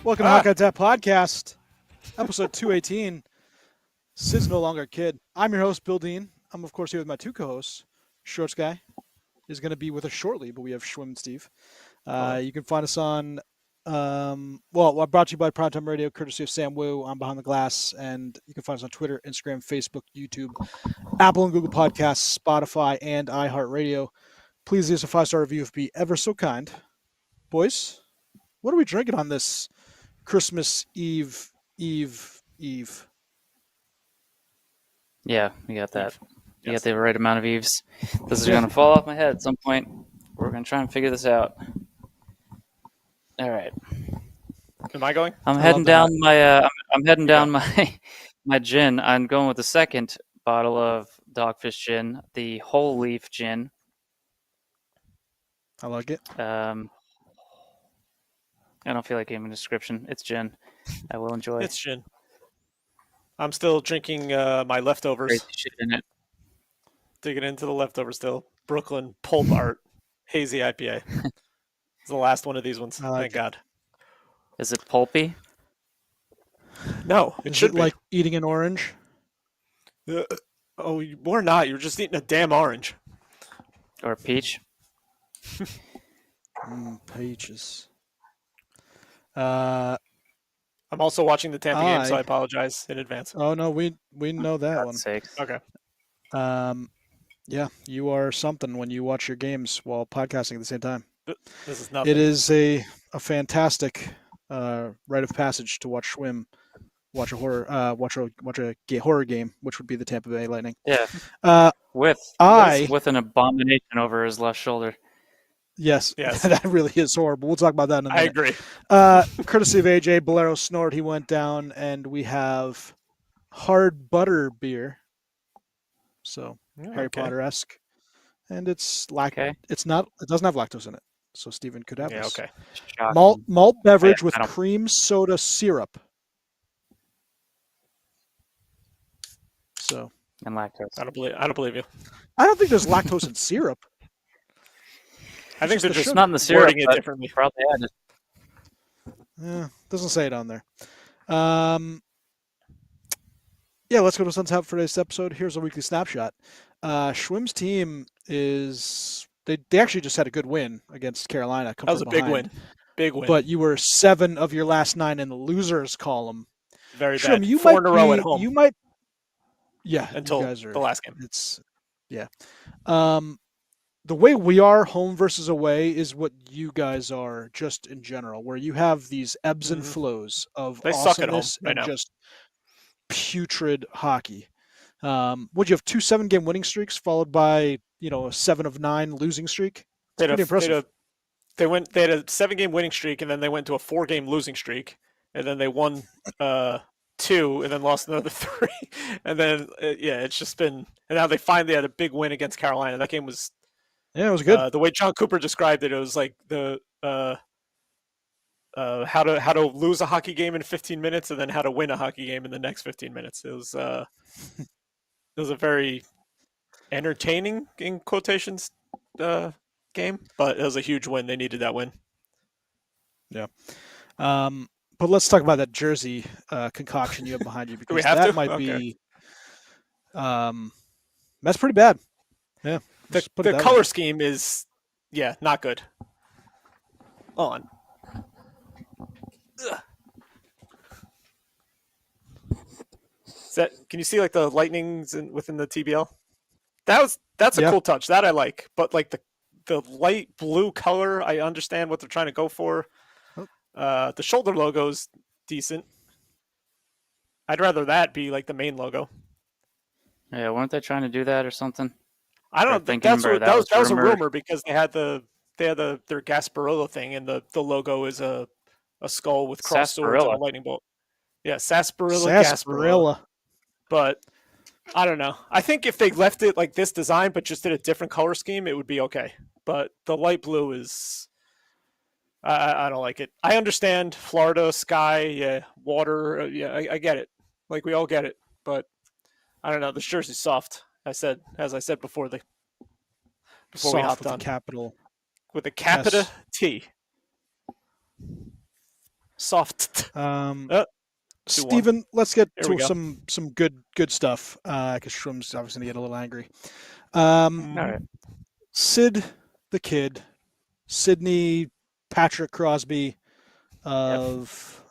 Welcome to Hawkeye Tap Podcast, episode 218. Sid's no longer a kid. I'm your host, Bill Dean. I'm, of course, here with my two co-hosts. Shorts Guy is going to be with us shortly, but we have Schwim and Steve. You can find us on, brought to you by Primetime Radio, courtesy of Sam Wu on Behind the Glass. And you can find us on Twitter, Instagram, Facebook, YouTube, Apple and Google Podcasts, Spotify, and iHeartRadio. Please leave us a 5-star review if you be ever so kind. Boys, what are we drinking on this Christmas Eve? Yeah, you got that. You got the right amount of eves. This is going to fall off my head at some point. We're going to try and figure this out. All right. Am I going? I'm heading down my gin. I'm going with the second bottle of Dogfish Gin, the whole leaf gin. I like it. I don't feel like giving a description. It's gin. I will enjoy. It's gin. I'm still drinking my leftovers. Crazy shit in it. Digging into the leftovers still. Brooklyn Pulp Art Hazy IPA. It's the last one of these ones. Thank God. Is it pulpy? No, it should be. Like eating an orange? We're not. You're just eating a damn orange. Or peach? Peaches. I'm also watching the Tampa game, so I apologize in advance. Oh no, we know that one. Sakes. Okay. Yeah, you are something when you watch your games while podcasting at the same time. This is nothing. It is a fantastic rite of passage to watch Schwim watch a horror game, which would be the Tampa Bay Lightning. Yeah. With an abomination over his left shoulder. Yes. That really is horrible. We'll talk about that in a minute. I agree. Courtesy of AJ Bolero Snort, he went down, and we have hard butter beer. So Harry Potter-esque, and it doesn't have lactose in it, so Steven could have this. Okay. Malt beverage with cream soda syrup. So and lactose. I don't believe you. I don't think there's lactose in syrup. I think they're just not in the syrup. Wording it differently. Probably added. Yeah, doesn't say it on there. Let's go to Suns Have for today's episode. Here's a weekly snapshot. Schwim's team they actually just had a good win against Carolina. That was a big win. Big win. But you were 7 of your last 9 in the losers column. Very Schwim, bad. you 4 in a row at home. You might. Yeah, until you guys are, the last game. The way we are home versus away is what you guys are just in general, where you have these ebbs and flows of awesomeness and just putrid hockey. Would you have 2 7-game winning streaks followed by a 7 of 9 losing streak? It's pretty impressive. They had a 7-game winning streak, and then they went to a 4-game losing streak, and then they won 2, and then lost another 3, and then it's just been. And now they finally had a big win against Carolina. That game was. Yeah, it was good. The way John Cooper described it, it was like the how to lose a hockey game in 15 minutes and then how to win a hockey game in the next 15 minutes. It was a very entertaining, in quotations, game, but it was a huge win. They needed that win. Yeah. But let's talk about that jersey concoction you have behind you, because might be that's pretty bad. Yeah. The color scheme is, not good. On. Can you see like the lightnings within the TBL? That's a cool touch. That I like. But like the light blue color, I understand what they're trying to go for. The shoulder logo's decent. I'd rather that be like the main logo. Yeah, weren't they trying to do that or something? I don't think that was a rumor, because they had their Gasparilla thing, and the logo is a skull with crossed swords and a lightning bolt. Yeah, Gasparilla. But I don't know. I think if they left it like this design but just did a different color scheme, it would be okay. But the light blue is, I don't like it. I understand Florida, sky, water. I get it. Like, we all get it. But I don't know. This jersey's soft. As I said before we hopped on. Capital With a capita T. Soft. Steven, let's get Here we to go. some good stuff because Shroom's obviously going to get a little angry. All right. Sid the Kid, Sidney Patrick Crosby of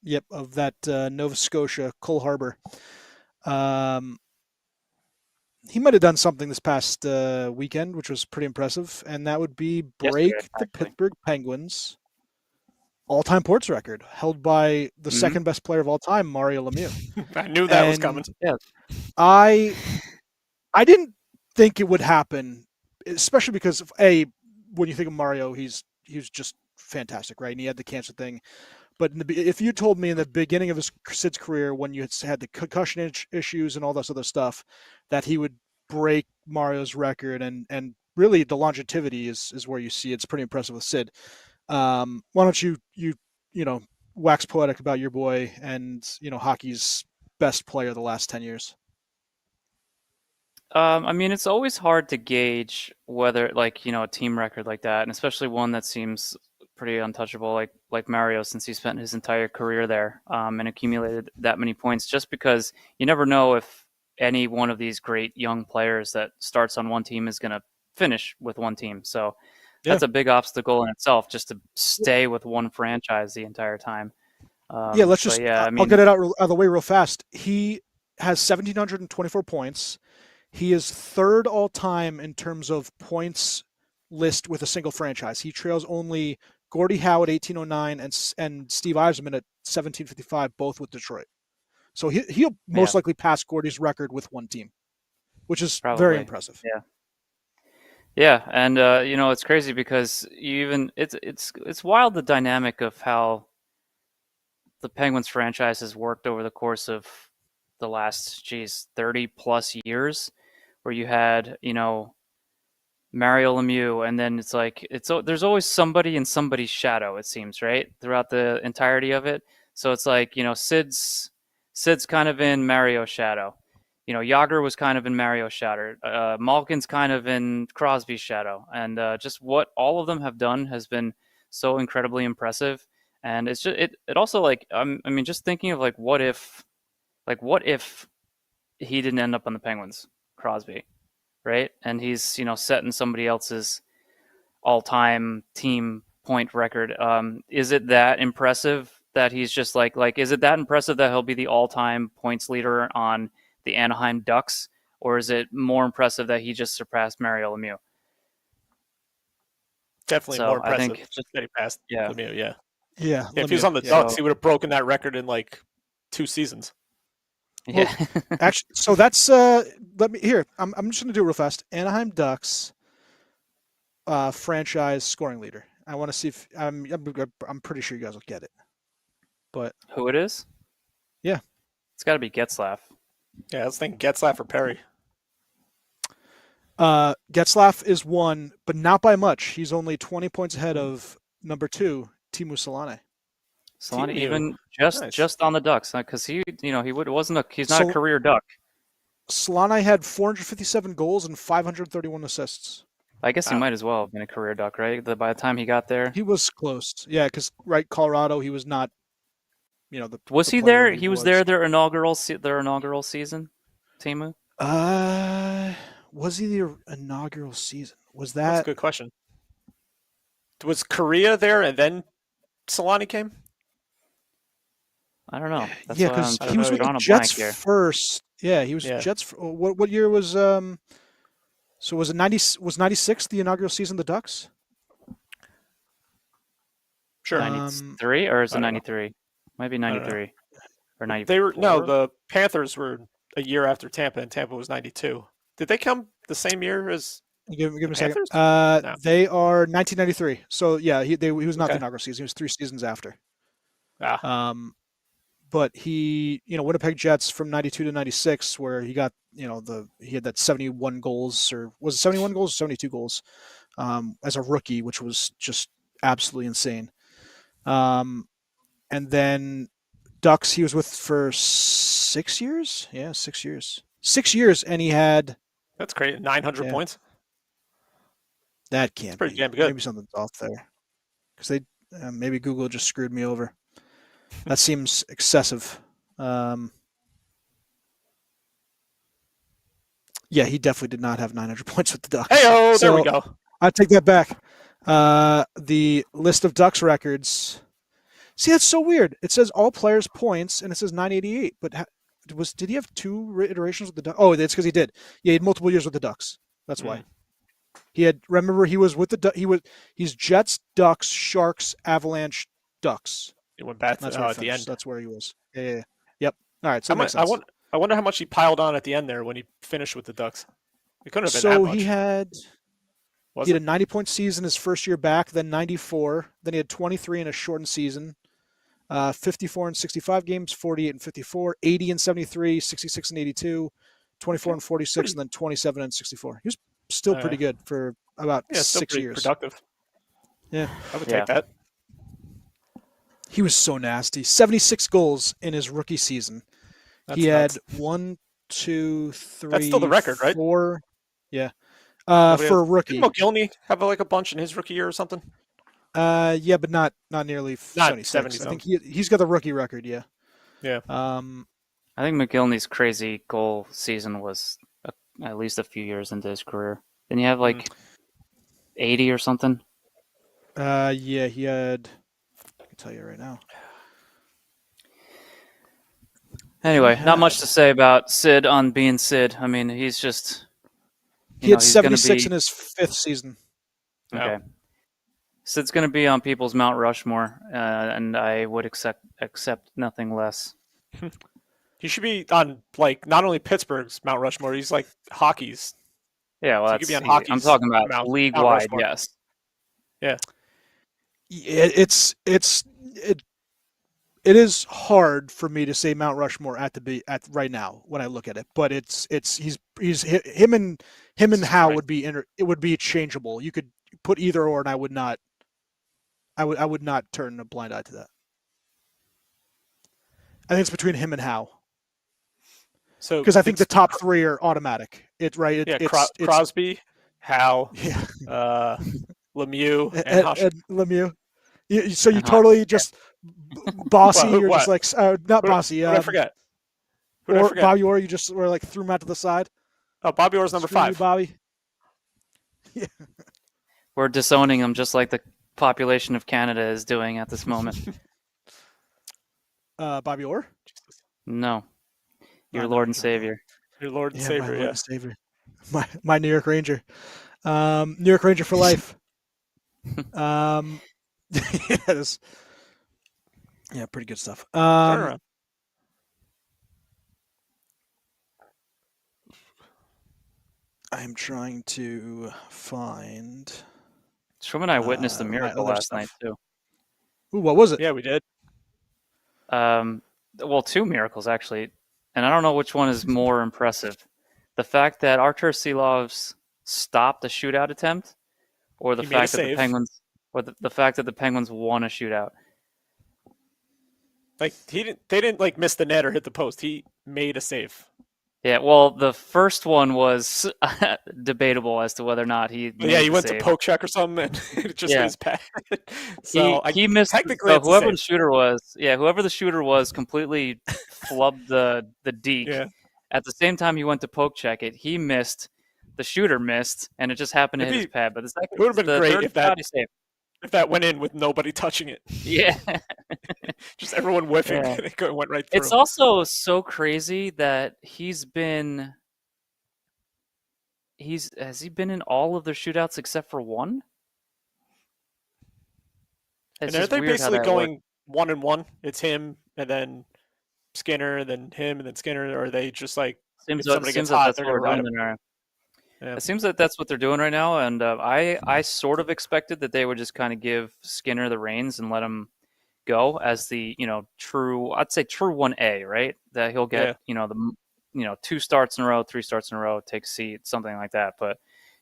that Nova Scotia Cole Harbour. He might have done something this past weekend, which was pretty impressive, and that would be break the Pittsburgh Penguins' all-time points record, held by the second best player of all time, Mario Lemieux. I knew that was coming. Yeah. I didn't think it would happen, especially because when you think of Mario, he's just fantastic, right? And he had the cancer thing. But if you told me in the beginning of Sid's career, when you had the concussion issues and all this other stuff, that he would break Mario's record, and really the longevity is where you see it's pretty impressive with Sid. Why don't you wax poetic about your boy and hockey's best player the last 10 years? I mean, it's always hard to gauge whether, a team record like that, and especially one that seems pretty untouchable, like Mario, since he spent his entire career there and accumulated that many points. Just because you never know if any one of these great young players that starts on one team is going to finish with one team. So that's a big obstacle in itself, just to stay with one franchise the entire time. I'll get it out of the way real fast. He has 1,724 points. He is third all time in terms of points list with a single franchise. He trails only Gordie Howe at 1,809 and Steve Yzerman at 1,755, both with Detroit. So he'll most likely pass Gordie's record with one team, which is very impressive. Yeah, and it's crazy because it's wild, the dynamic of how the Penguins franchise has worked over the course of the last 30 plus years, where you had Mario Lemieux, and then there's always somebody in somebody's shadow, it seems, right, throughout the entirety of it. So it's like, Sid's kind of in Mario's shadow. Jágr was kind of in Mario's shadow. Malkin's kind of in Crosby's shadow. And just what all of them have done has been so incredibly impressive. And it's just it also, just thinking of what if he didn't end up on the Penguins, Crosby, right? And he's setting somebody else's all-time team point record. Is it that impressive that he's just is it that impressive that he'll be the all-time points leader on the Anaheim Ducks, or is it more impressive that he just surpassed Mario Lemieux? Definitely more impressive. I think that he passed Lemieux. Yeah. If he was on the Ducks, he would have broken that record in 2 seasons. Yeah. Well, actually, so that's let me here. I'm just going to do it real fast. Anaheim Ducks franchise scoring leader. I want to see if I'm pretty sure you guys will get it. But who it is? Yeah, it's got to be Getzlaf. Yeah, I was thinking Getzlaf or Perry. Getzlaf is one, but not by much. He's only 20 points ahead of number 2, Teemu Selanne. Selanne even just on the Ducks, because he's not a career Duck. Selanne had 457 goals and 531 assists. I guess he might as well have been a career Duck, right? By the time he got there, he was close. Yeah, because Colorado, he was not. Was he there? He was there their inaugural season. Teemu. Was he the inaugural season? Was that? That's a good question. Was Korea there and then Selanne came? I don't know. That's because he was with the Jets first. Yeah, he was Jets. What year was So was it 96 the inaugural season of the Ducks? Sure. 93 or is it 93? Might be 93 or 94. The Panthers were a year after Tampa, and Tampa was 92. Did they come the same year as? Give me a second. No. They are 1993. So yeah, he was not the inaugural season. He was 3 seasons after. But he, Winnipeg Jets from 92 to 96, where he got, he had that 71 goals, or was it 71 goals or 72 goals as a rookie, which was just absolutely insane. And then Ducks, he was with for 6 years. Yeah, 6 years. 6 years, and he had. That's great. 900 points. That can't be. Pretty damn good. Maybe something's off there, because maybe Google just screwed me over. That seems excessive. Yeah, he definitely did not have 900 points with the Ducks. Hey, there we go. I take that back. The list of Ducks records. See, that's so weird. It says all players' points, and it says 988. But did he have 2 iterations with the Ducks? Oh, that's because he did. Yeah, he had multiple years with the Ducks. That's why. He had. Remember, he was with the. He's Jets, Ducks, Sharks, Avalanche, Ducks. He went back at the end. That's where he was. Yeah. Yep. All right. So that makes sense. I wonder how much he piled on at the end there when he finished with the Ducks. It couldn't have been that much. He had a 90-point season his first year back, then 94. Then he had 23 in a shortened season, 54 in 65 games, 48 and 54, 80 and 73, 66 and 82, 24 and 46, and then 27 and 64. He was still pretty good for about 6 years. Productive. Yeah. I would take that. He was so nasty. 76 goals in his rookie season. He had 1, 2, 3. That's still the record, right? 4. Yeah. For a rookie. Didn't McGillney have a bunch in his rookie year or something? Yeah, but not nearly 76. I think he's got the rookie record. Yeah. Yeah. I think McGillney's crazy goal season was at least a few years into his career. Didn't he have 80 or something? Yeah, he had. I can tell you right now. Anyway, not much to say about Sid on being Sid. I mean, he's just. He had 76 in his 5th season. Okay. Sid's going to be on people's Mount Rushmore, and I would accept nothing less. He should be on not only Pittsburgh's Mount Rushmore. He's hockey's. Yeah, well, so I'm talking about league-wide. Yes. Yeah. It is hard for me to say Mount Rushmore at right now when I look at it, but him and Howe would be it would be changeable. You could put either or, and I would not turn a blind eye to that. I think it's between him and Howe. So because I think the top 3 are automatic. Crosby, Howe, Lemieux, and Lemieux. So you totally just Bossy. You're just not Bossy. Who did I forget? Bobby Orr. You just were threw him out to the side. Oh, Bobby Orr's number 5. Bobby. Yeah. We're disowning him just like the population of Canada is doing at this moment. Bobby Orr? No. Your Lord and Savior. Your Lord and Savior, my Lord and Savior. My New York Ranger. New York Ranger for life. Yes. Yeah, pretty good stuff. I am trying to find. Shrum and I witnessed a miracle last night too. Ooh, what was it? Yeah, we did. Well, 2 miracles actually, and I don't know which one is more impressive: the fact that Artur Silovs stopped a shootout attempt, or the fact that the Penguins, the fact that the Penguins won a shootout. They didn't miss the net or hit the post. He made a save. Yeah, well, the first one was debatable as to whether or not he. He went to poke check or something, and it just hit his pad. So he missed. Technically, so whoever the shooter was, completely flubbed the deke. Yeah. At the same time, he went to poke check it. He missed. The shooter missed, and it just happened to hit his pad. But the second, it would have been great if that went in with nobody touching it. Yeah. Just everyone whiffing. Yeah. It went right through. It's also so crazy that has he been in all of their shootouts except for one? And are they basically going 1-1? It's him and then Skinner and then him and then Skinner, or are they just if somebody gets hot, they're going to ride him? Yeah. It seems that that's what they're doing right now, and I sort of expected that they would just kind of give Skinner the reins and let him go as the true 1A, right? That he'll get 2 starts in a row, 3 starts in a row, take a seat, something like that. But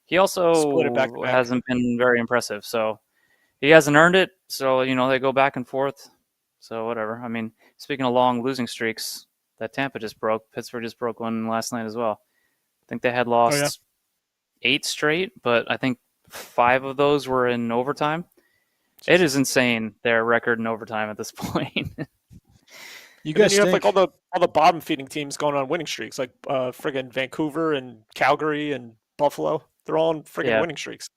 he also hasn't been very impressive, so he hasn't earned it. So they go back and forth. So whatever. I mean, speaking of long losing streaks, that Tampa just broke. Pittsburgh just broke one last night as well. I think they had lost 8 straight, but I think 5 of those were in overtime. It is insane, their record in overtime at this point. You guys have like all the bottom feeding teams going on winning streaks, like friggin' Vancouver and Calgary and Buffalo. They're all on friggin' winning streaks.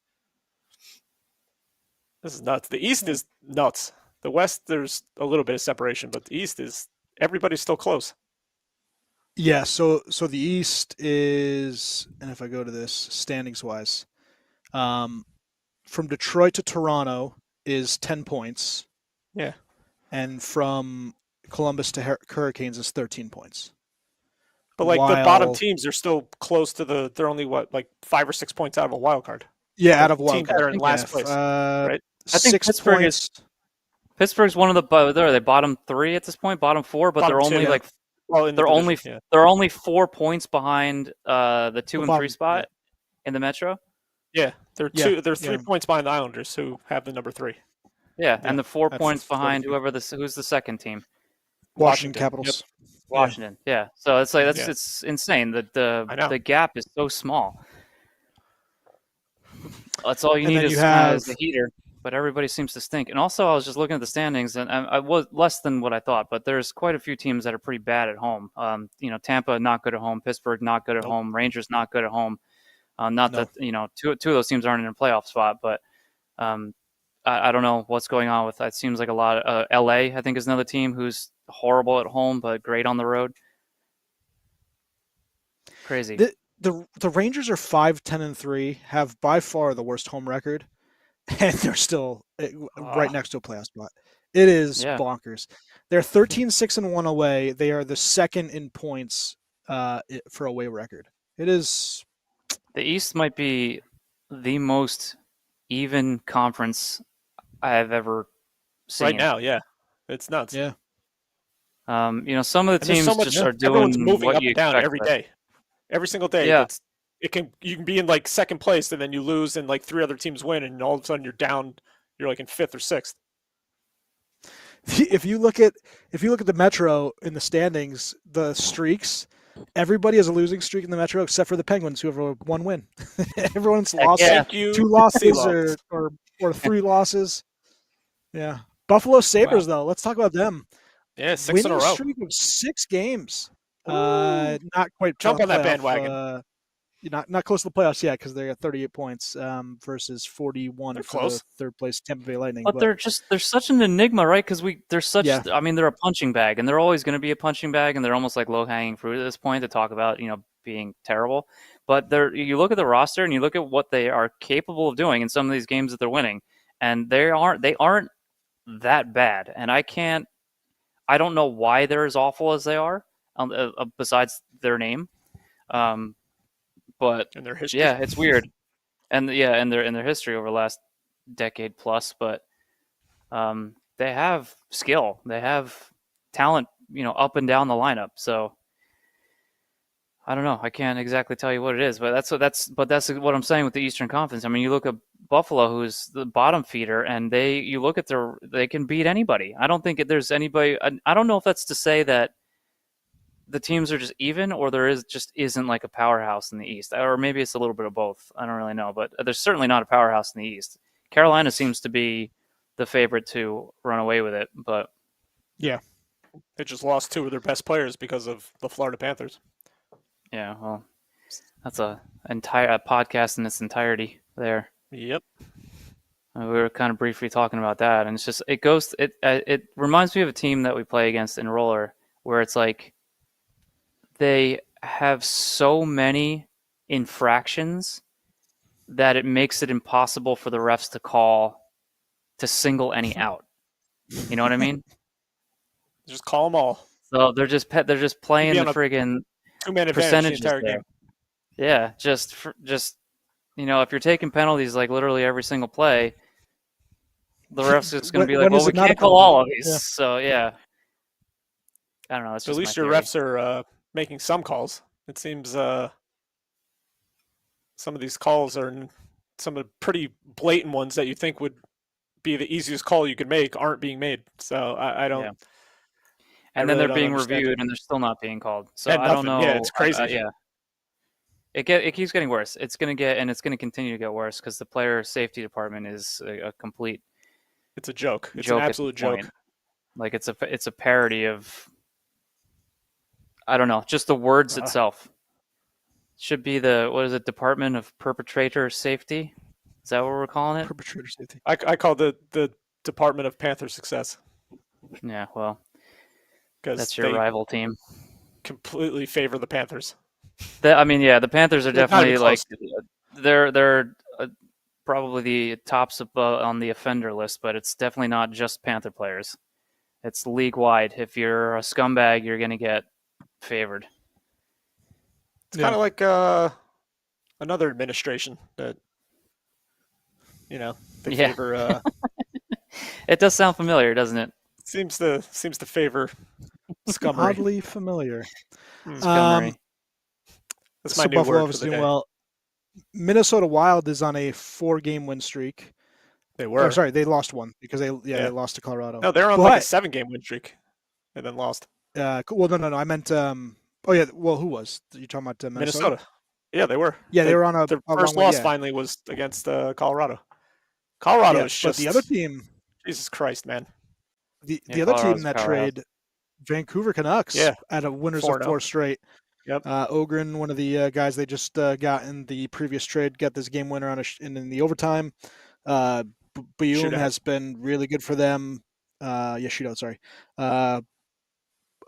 This is nuts. The East is nuts. The West, there's a little bit of separation, but the East is everybody's still close. Yeah, so the East is, and if I go to this standings wise, from Detroit to Toronto is 10 points. Yeah. And from Columbus to Hurricanes is 13 points. But like the bottom teams are still close to they're only like 5 or 6 points out of a wild card. Yeah, out of wild card. They're in last place, right? I think Pittsburgh's one of the they're bottom 3 at this point, bottom 4, but they're only they're only 4 points behind the 2 and 3 spot in the Metro. Yeah, they're 3 points behind the Islanders, who have the number 3. Yeah, and the 4 points behind who's the second team. Washington Capitals. Yep. Washington. Yeah. So it's like it's insane that the gap is so small. That's all you need is the heater, but everybody seems to stink. And also, I was just looking at the standings, and I was less than what I thought, but there's quite a few teams that are pretty bad at home. Tampa not good at home, Pittsburgh not good at home, Rangers not good at home. That two of those teams aren't in a playoff spot, but I don't know what's going on with that. It seems like a lot of LA, I think, is another team who's horrible at home but great on the road. Crazy. The Rangers are 5-10-3, have by far the worst home record, and they're still right next to a playoff spot. It is bonkers. They're 13-6-1 away. They are the second in points for away record. It is. The East might be the most even conference I have ever seen. Right now, yeah. It's nuts. Yeah. Some of the teams are doing everyone's moving what up you and down expect, every day. Every single day. Yeah. You can be in like second place and then you lose and like 3 other teams win and all of a sudden you're down, you're like in 5th or 6th. If you look at the Metro in the standings, the streaks, everybody has a losing streak in the Metro except for the Penguins, who have 1 win. Everyone's lost 2 losses or 3 losses. Yeah. Buffalo Sabres, though. Let's talk about them. Yeah, 6 in a row. Streak of 6 games. Not quite. Jump on that bandwagon. Not close to the playoffs yet because they're at 38 points versus 41 they're for close. the third place Tampa Bay Lightning. But they're such an enigma, right? Because they're a punching bag, and they're always going to be a punching bag, and they're almost like low hanging fruit at this point to talk about being terrible. But you look at the roster and you look at what they are capable of doing in some of these games that they're winning, and they aren't that bad. And I don't know why they're as awful as they are, besides their name. But in their history, it's weird, and their history over the last decade plus. But they have skill, they have talent, up and down the lineup. So I don't know. I can't exactly tell you what it is, but that's what I'm saying with the Eastern Conference. I mean, you look at Buffalo, who's the bottom feeder, and they can beat anybody. I don't think there's anybody. I don't know if that's to say that the teams are just even, or there isn't like a powerhouse in the East, or maybe it's a little bit of both. I don't really know, but there's certainly not a powerhouse in the East. Carolina seems to be the favorite to run away with it, but yeah, they just lost 2 of their best players because of the Florida Panthers. Yeah, well, that's a podcast in its entirety there. Yep. We were kind of briefly talking about that, and it's just it reminds me of a team that we play against in roller, where it's like they have so many infractions that it makes it impossible for the refs to single any out. You know what I mean? Just call them all. So they're just playing the friggin' 2-man percentages the entire game. Yeah, just if you're taking penalties like literally every single play, the ref's just going to be like, well, we can't call all of these. Yeah. So yeah, I don't know. It's at least your refs are making some calls. It seems some of these calls are some of the pretty blatant ones that you think would be the easiest call you could make aren't being made. So I don't. Yeah. And then they're being reviewed and they're still not being called. So I don't know. Yeah, it's crazy. It keeps getting worse. It's going to continue to get worse because the player safety department is a complete. It's a joke. It's an absolute joke. Like it's a parody of I don't know, just the words itself. Should be Department of Perpetrator Safety? Is that what we're calling it? Perpetrator Safety. I call the Department of Panther Success. Yeah, well, that's your rival team. Completely favor the Panthers. The Panthers are definitely like they're probably the tops on the offender list, but it's definitely not just Panther players. It's league wide. If you're a scumbag, you're going to get favored. It's kind of like another administration that they favor. It does sound familiar, doesn't it? Seems to favor scummery. Oddly familiar. Scummery. That's my new word for the day. Well, Minnesota Wild is on a 4-game win streak. They were. Oh, sorry, they lost one because they lost to Colorado. No, they're on like a 7-game win streak and then lost. Well, no. I meant. Oh yeah. Well, who was? You're talking about Minnesota? Yeah, they were. Yeah, they were on their first loss. Finally was against Colorado. Colorado is just the other team. Jesus Christ, man. The other team in that trade, Vancouver Canucks, at a winners of 4 straight. Yep. Ogren, one of the guys they just got in the previous trade, got this game winner in the overtime. Bium has been really good for them. Shootout. Sorry.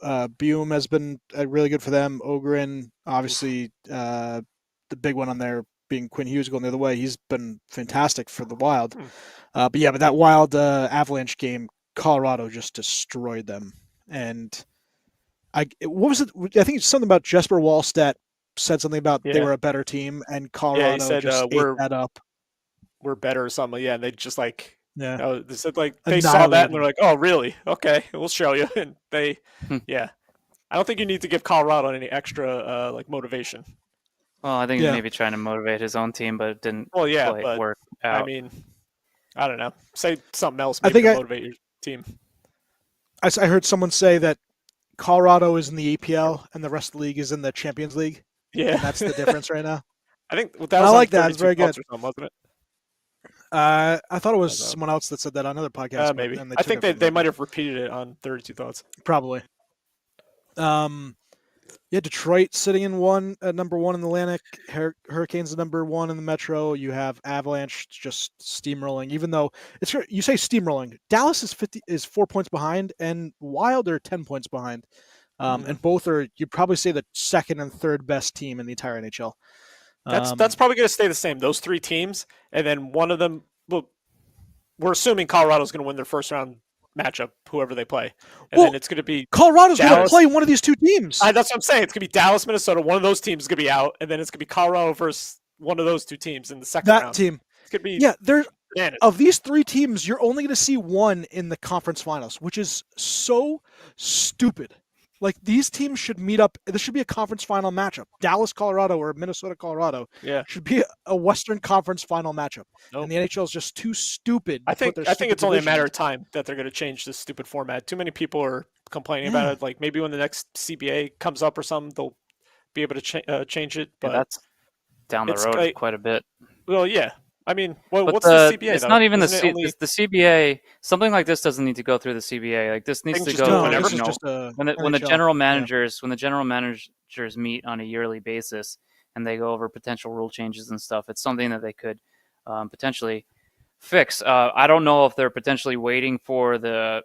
Bium has been really good for them. Ogren, obviously, the big one on there being Quinn Hughes going the other way. He's been fantastic for the Wild. But that Wild Avalanche game, Colorado just destroyed them. And what was it? I think it's something about Jesper Wallstedt said something about they were a better team, and Colorado he said, just ate that up. We're better or something. Yeah, and they just like they said like they saw that and they're like, oh really? Okay, we'll show you. And they I don't think you need to give Colorado any extra like motivation. Well, I think he's maybe trying to motivate his own team, but it didn't but, work out. I mean, I don't know. Say something else maybe to motivate your team. I heard someone say that Colorado is in the APL and the rest of the league is in the Champions League. Yeah. And that's the difference right now. I think that was like that. It's very good. Wasn't it? I thought it was someone else that said that on another podcast. Maybe. I think they might have repeated it on 32 Thoughts. Probably. Detroit sitting in number 1 in the Atlantic. Hurricanes number 1 in the Metro. You have Avalanche just steamrolling. Even though you say steamrolling, Dallas is 4 points behind, and Wild are 10 points behind. And both are, you'd probably say, the second and third best team in the entire NHL. That's probably going to stay the same. Those 3 teams, and then one of them. Well, we're assuming Colorado's going to win their first round matchup, whoever they play, and then it's going to be Colorado's going to play one of these 2 teams. That's what I'm saying. It's going to be Dallas, Minnesota. One of those teams is going to be out, and then it's going to be Colorado versus one of those 2 teams in the second round. That team. It's going to be there's bananas. Of these 3 teams, you're only going to see one in the conference finals, which is so stupid. Like, these teams should meet up. This should be a conference final matchup. Dallas, Colorado, or Minnesota, Colorado. Should be a Western Conference final matchup. Nope. And the NHL is just too stupid. I think it's only a matter of time that they're going to change this stupid format. Too many people are complaining about it. Like, maybe when the next CBA comes up or something, they'll be able to change it. But that's down the road quite a bit. Well, yeah. I mean, what's the CBA? It's not even the CBA. Something like this doesn't need to go through the CBA. Like, this needs to go when the general managers meet on a yearly basis and they go over potential rule changes and stuff. It's something that they could potentially fix. I don't know if they're potentially waiting for the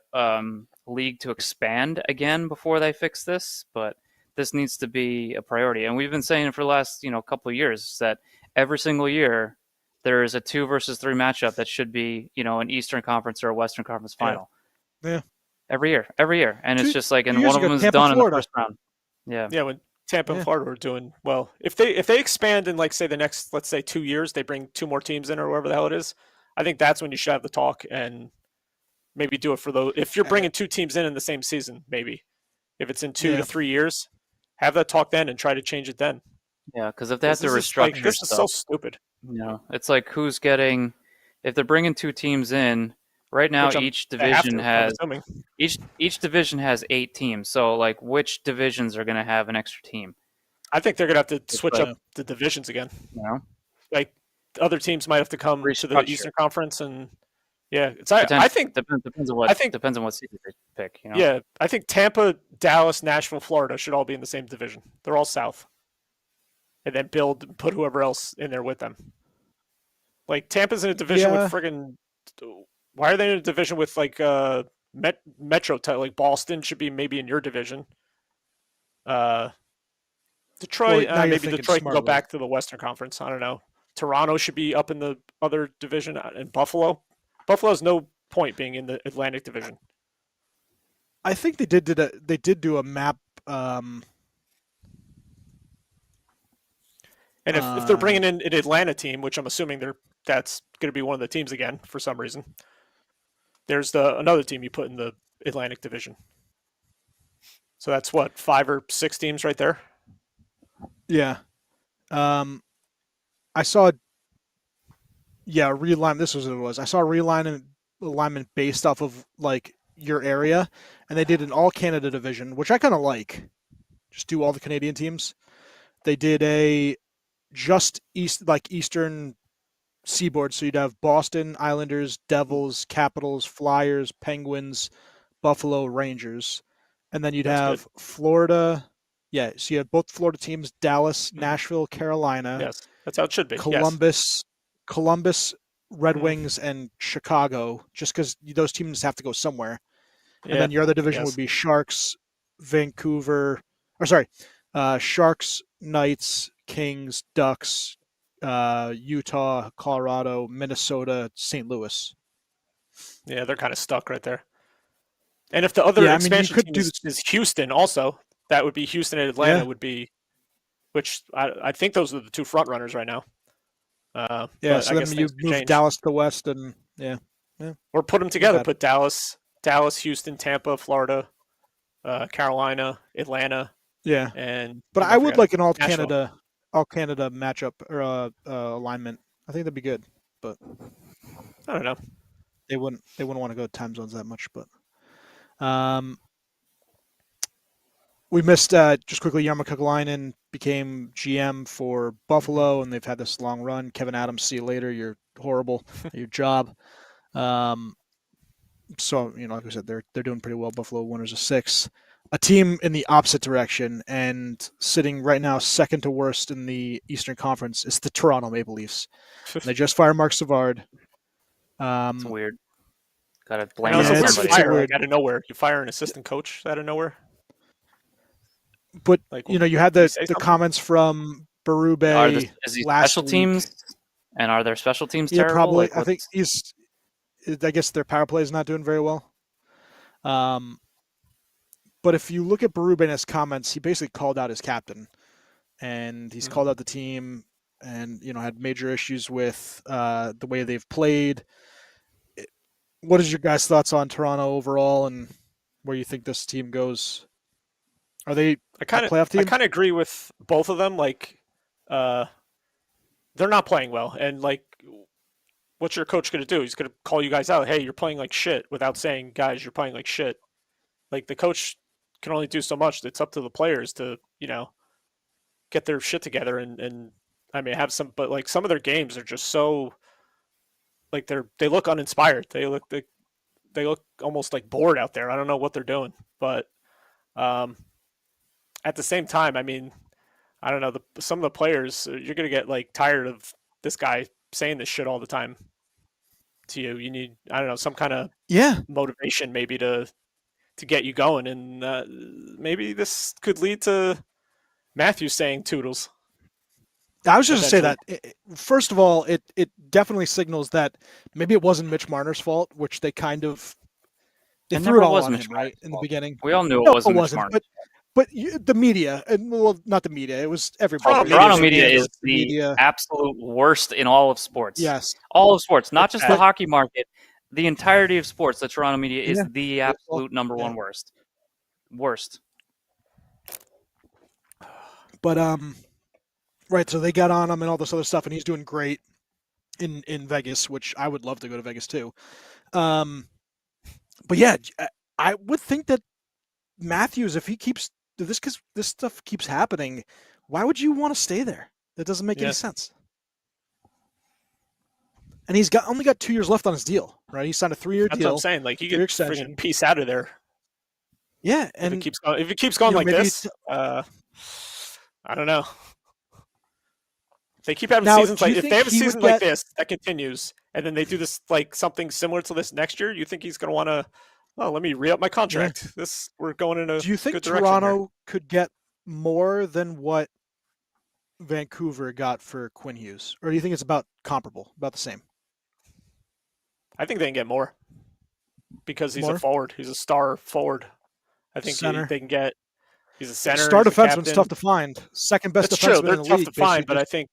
league to expand again before they fix this, but this needs to be a priority. And we've been saying it for the last couple of years that every single year there is a 2 versus 3 matchup that should be, an Eastern Conference or a Western Conference final. Yeah. Every year. And it's just like, and one of them is done in the first round. Yeah. Yeah. When Tampa and Florida were doing well, if they expand in, like, say the next, let's say 2 years, they bring 2 more teams in or whatever the hell it is. I think that's when you should have the talk and maybe do it for those. If you're bringing 2 teams in the same season, maybe if it's in 2 to 3 years, have that talk then and try to change it then. Yeah. Cause if they have to restructure this is so stupid. It's like who's getting, if they're bringing 2 teams in right now, each division has 8 teams. So, like, which divisions are going to have an extra team? I think they're going to have to switch up the divisions again. Like, other teams might have to come to the Eastern Conference and Yeah, I think depends on what seed they pick. Yeah, I think Tampa, Dallas, Nashville, Florida should all be in the same division. They're all South, and then put whoever else in there with them. Like Tampa's in a division with friggin'. Why are they in a division with like Metro? Like Boston should be maybe in your division. Detroit, maybe Detroit can go back to the Western Conference. I don't know. Toronto should be up in the other division, and Buffalo has no point being in the Atlantic Division. I think they did do a map. And if they're bringing in an Atlanta team, which I'm assuming that's going to be one of the teams again for some reason, there's another team you put in the Atlantic Division. So that's what, 5 or 6 teams right there. Yeah. I saw. Yeah, realignment. This was what it was. I saw a realignment based off of like your area, and they did an all Canada division, which I kind of like. Just do all the Canadian teams. They did a just Eastern Seaboard, so you'd have Boston, Islanders, Devils, Capitals, Flyers, Penguins, Buffalo, Rangers, and then you'd have Florida. Yeah, so you have both Florida teams: Dallas, Nashville, Carolina. Yes, that's how it should be. Columbus, Red Wings, and Chicago, just because those teams have to go somewhere. Yeah, and then your other division would be Sharks, Sharks, Knights, Kings, Ducks, Utah, Colorado, Minnesota, St. Louis. Yeah, they're kind of stuck right there. And if the other expansion team is Houston also, that would be Houston and Atlanta would be, which I think those are the 2 front runners right now. So then you move Dallas to the West and or put them together. Put Dallas, Houston, Tampa, Florida, Carolina, Atlanta. Yeah, but I would like an all Canada matchup or alignment. I think that'd be good, but I don't know. They wouldn't want to go time zones that much, but we missed just quickly. Jarmo Kekalainen became GM for Buffalo, and they've had this long run. Kevin Adams, see you later. You're horrible at your job. So like I said, they're doing pretty well. Buffalo winners of 6. A team in the opposite direction and sitting right now second to worst in the Eastern Conference is the Toronto Maple Leafs. They just fired Mark Savard. It's weird. Got to blame somebody out of nowhere. You fire an assistant coach out of nowhere. But you had the comments from Berube. Is he special teams? And are their special teams terrible? Probably. I think I guess their power play is not doing very well. But if you look at Berube and his comments, he basically called out his captain, and he's called out the team, and had major issues with the way they've played. What is your guys' thoughts on Toronto overall, and where you think this team goes? Are they a playoff team? I kind of agree with both of them. Like, they're not playing well, and like, what's your coach going to do? He's going to call you guys out. Hey, you're playing like shit, without saying, guys, you're playing like shit. Like, the coach can only do so much. It's up to the players to, get their shit together and I mean, have some, but like some of their games are just so, like they look uninspired. They look almost like bored out there. I don't know what they're doing, but at the same time, I mean, I don't know. Some of the players, you're gonna get like tired of this guy saying this shit all the time to you. You need, I don't know, some kind of motivation maybe to get you going, and maybe this could lead to Matthews saying "toodles." I was just going to say that. First of all, it definitely signals that maybe it wasn't Mitch Marner's fault, which they kind of threw it all on him, right, in the beginning. We all knew it wasn't Mitch Marner. But the media, well, not the media, it was everybody. Toronto media is the absolute worst in all of sports. Yes. All of sports, not just the hockey market. The entirety of sports, the Toronto media is the absolute number one worst. Worst. But, right, so they got on him and all this other stuff, and he's doing great in Vegas, which I would love to go to Vegas too. But yeah, I would think that Matthews, if this stuff keeps happening, why would you want to stay there? That doesn't make any sense. and he's only got 2 years left on his deal, right? He signed a 3-year deal. That's what I'm saying. Like, he could freaking piece out of there. Yeah, and if it keeps going like this, I don't know. If they keep having seasons like, if they have a season like this that continues, and then they do this like something similar to this next year, you think he's going to want to? Oh, let me re-up my contract. Yeah. We're going in a. Do you think good Toronto could get more than what Vancouver got for Quinn Hughes, or do you think it's about comparable, about the same? I think they can get more because he's a forward. He's a star forward. I think they can get. He's a center. Star defenseman's tough to find. Second best defenseman in the league. They're tough to find, but I think,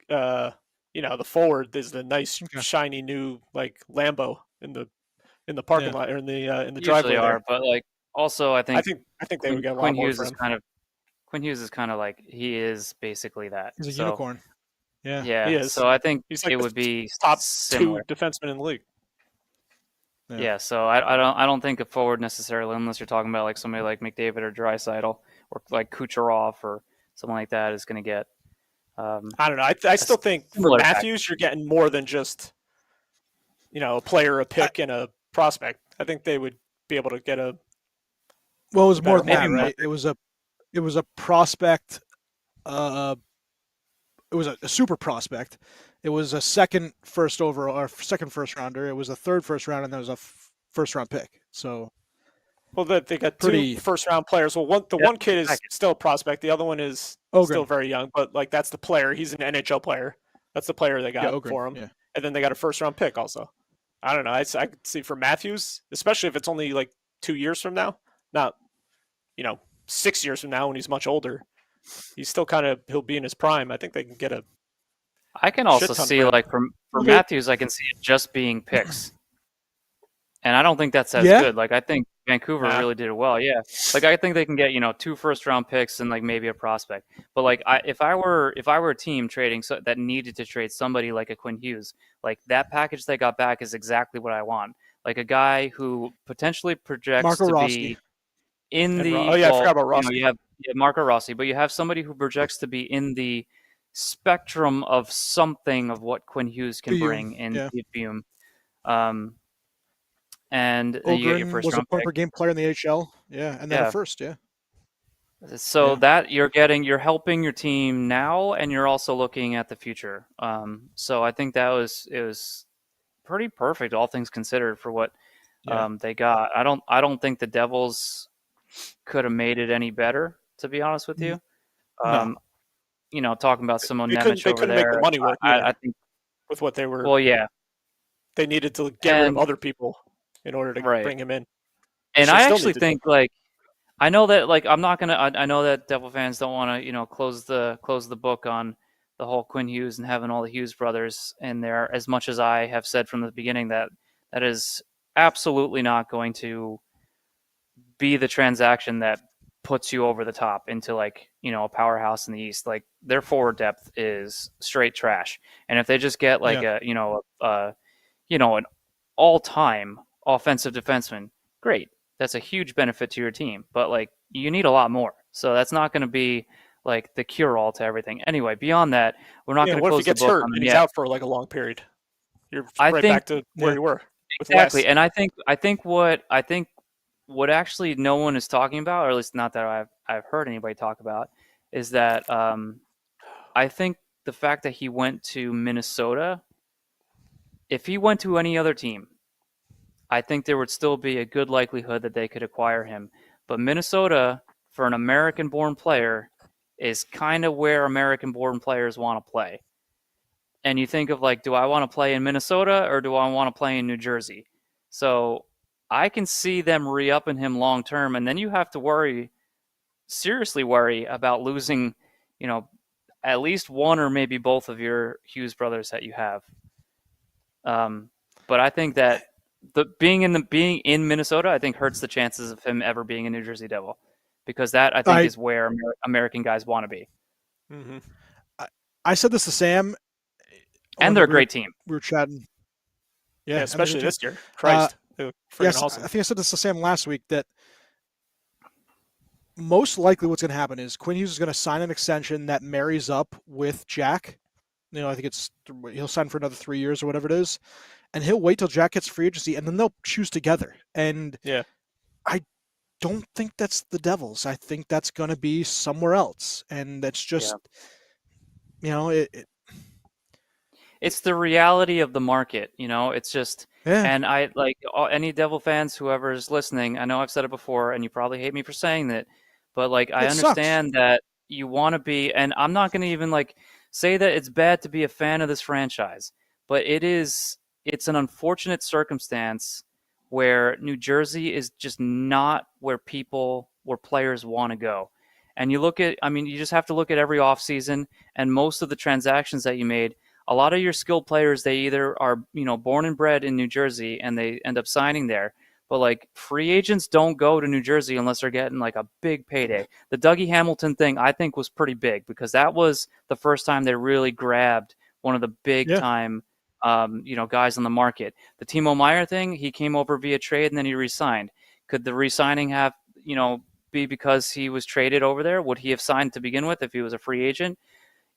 the forward is the nice, shiny new like Lambo in the parking lot or in the driveway. Usually are, but like also I think they would get a lot more for him. Quinn Hughes is kind of like he is basically that. He's a unicorn. Yeah, he is. So I think he's like it would be top similar. 2 defensemen in the league. Yeah, so I don't think a forward necessarily, unless you're talking about like somebody like McDavid or Draisaitl or like Kucherov or something like that, is going to get. I don't know. I still think for Matthews, you're getting more than just, a player, a pick, and a prospect. I think they would be able to get a. Well, it was more than that, right? It was a prospect. It was a super prospect. It was a second first rounder. It was a third first round, and there was a first round pick. So, well, they got 2 first round players. Well, one kid is still a prospect. The other one is still very young, but like that's the player. He's an NHL player. That's the player they got for him. Yeah. And then they got a first round pick also. I don't know. I could see for Matthews, especially if it's only like 2 years from now, not 6 years from now when he's much older. He's still he'll be in his prime. I think they can get a. I can also see like for Matthews, I can see it just being picks, and I don't think that's as good. Like I think Vancouver really did it well. Yeah, like I think they can get 2 first-round picks and like maybe a prospect. But like if I were a team trading that needed to trade somebody like a Quinn Hughes, like that package they got back is exactly what I want. Like a guy who potentially projects Marco to Rossi. Be in the. I forgot about Rossi. You have Marco Rossi, but you have somebody who projects to be in the spectrum of something of what Quinn Hughes can bring in Bume. And Ogren you get your first was round a point per pick. game player in the HL, and then a first, So that you're helping your team now, and you're also looking at the future. So I think it was pretty perfect, all things considered, for what they got. I don't think the Devils could have made it any better, to be honest with you. No. Talking about Simon Nemec over there. They couldn't make the money work. I think with what they were. Well, yeah. They needed to get rid of other people in order to bring him in. And I actually think I know that I'm not gonna. I know that Devil fans don't want to close the book on the whole Quinn Hughes and having all the Hughes brothers in there. As much as I have said from the beginning that is absolutely not going to be the transaction that puts you over the top into a powerhouse in the East. Like their forward depth is straight trash, and if they just get an all-time offensive defenseman, great. That's a huge benefit to your team, but you need a lot more. So that's not going to be like the cure-all to everything. Anyway, beyond that, we're not going to close the book. What if he gets hurt and he's out for a long period? You're back to where you were. Exactly, and I think what actually no one is talking about, or at least not that I've heard anybody talk about, is that I think the fact that he went to Minnesota, if he went to any other team, I think there would still be a good likelihood that they could acquire him. But Minnesota, for an American-born player, is kind of where American-born players want to play. And you think of do I want to play in Minnesota or do I want to play in New Jersey? So I can see them re-upping him long term, and then you have to seriously worry about losing, at least one or maybe both of your Hughes brothers that you have. But I think that being in Minnesota, I think hurts the chances of him ever being a New Jersey Devil, because that I think is where American guys want to be. Mm-hmm. I said this to Sam, and they're a great team. We were chatting, especially this year. Christ. Yes, awesome. I think I said this to Sam last week that most likely what's going to happen is Quinn Hughes is going to sign an extension that marries up with Jack I think he'll sign for another 3 years or whatever it is, and he'll wait till Jack gets free agency, and then they'll choose together. And I don't think that's the Devils. I think that's going to be somewhere else, and that's just, it's the reality of the market. It's just, and I like any Devil fans, whoever is listening. I know I've said it before, and you probably hate me for saying that, but like I understand that you want to be, and I'm not going to even like say that it's bad to be a fan of this franchise, but it's an unfortunate circumstance where New Jersey is just not where players want to go. And you just have to look at every offseason and most of the transactions that you made. A lot of your skilled players, they either are, born and bred in New Jersey and they end up signing there. But like free agents don't go to New Jersey unless they're getting like a big payday. The Dougie Hamilton thing, I think, was pretty big because that was the first time they really grabbed one of the big time guys on the market. The Timo Meier thing, he came over via trade and then he re-signed. Could the re-signing have, be because he was traded over there? Would he have signed to begin with if he was a free agent?